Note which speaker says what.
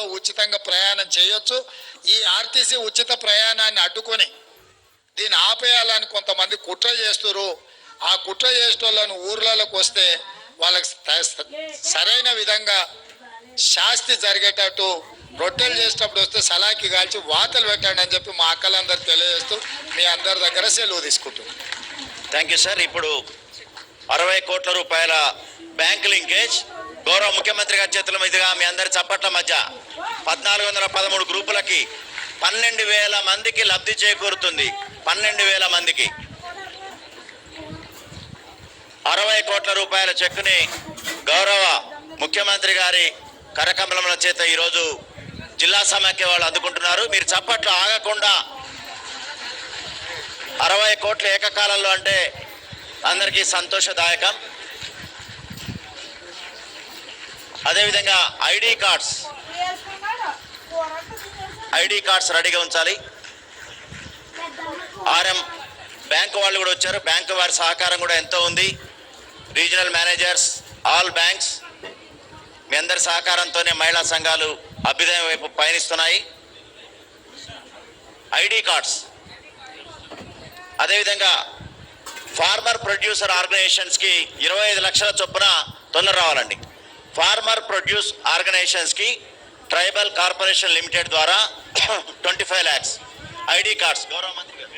Speaker 1: బస్సులలో ఉచితంగా ప్రయాణం చేయొచ్చు. ఈ ఆర్టీసీ ఉచిత ప్రయాణాన్ని అడ్డుకొని దీన్ని ఆపేయాలని కొంతమంది కుట్ర చేస్తున్నారు. ఆ కుట్ర చేసేటోళ్ళను ఊర్లలోకి వస్తే వాళ్ళకి సరైన విధంగా శాస్తి జరిగేటట్టు రొట్టెలు చేసేటప్పుడు వస్తే సలాకి కాల్చి వాతలు పెట్టండి అని చెప్పి మా అక్కలందరూ తెలియజేస్తూ మీ అందరి దగ్గర సెలవు తీసుకుంటున్నాం.
Speaker 2: Thank you sir. ఇప్పుడు 60 కోట్ల రూపాయల బ్యాంక్ లింకేజ్ గౌరవ ముఖ్యమంత్రి గారి చేతుల మీదుగా మీ అందరి చప్పట్ల మధ్య 1413 గ్రూపులకి 12,000 మందికి లబ్ధి చేకూరుతుంది. 12,000 మందికి 60 కోట్ల రూపాయల చెక్కుని గౌరవ ముఖ్యమంత్రి గారి కరకమలముల చేత ఈరోజు జిల్లా సమాఖ్య వాళ్ళు అందుకుంటున్నారు. మీరు చప్పట్లు ఆగకుండా 60 కోట్ల ఏకకాలంలో అంటే అందరికీ సంతోషదాయకం. అదేవిధంగా ఐడి కార్డ్స్ రెడీగా ఉంచాలి. ఆర్ఎం బ్యాంకు వాళ్ళు కూడా వచ్చారు. బ్యాంకు వారి సహకారం కూడా ఎంతో ఉంది. రీజనల్ మేనేజర్స్, ఆల్ బ్యాంక్స్ మీ అందరి సహకారంతోనే మహిళా సంఘాలు అభ్యుదయం వైపు పయనిస్తున్నాయి. ఐడి కార్డ్స్ అదేవిధంగా ఫార్మర్ ప్రొడ్యూసర్ ఆర్గనైజేషన్స్కి 25 లక్షల చొప్పున తొందర రావాలండి. ఫార్మర్ ప్రొడ్యూస్ ఆర్గనైజేషన్స్కి ట్రైబల్ కార్పొరేషన్ లిమిటెడ్ ద్వారా 25 lakhs ఐడి కార్డ్స్. గౌరవ మంత్రి గారు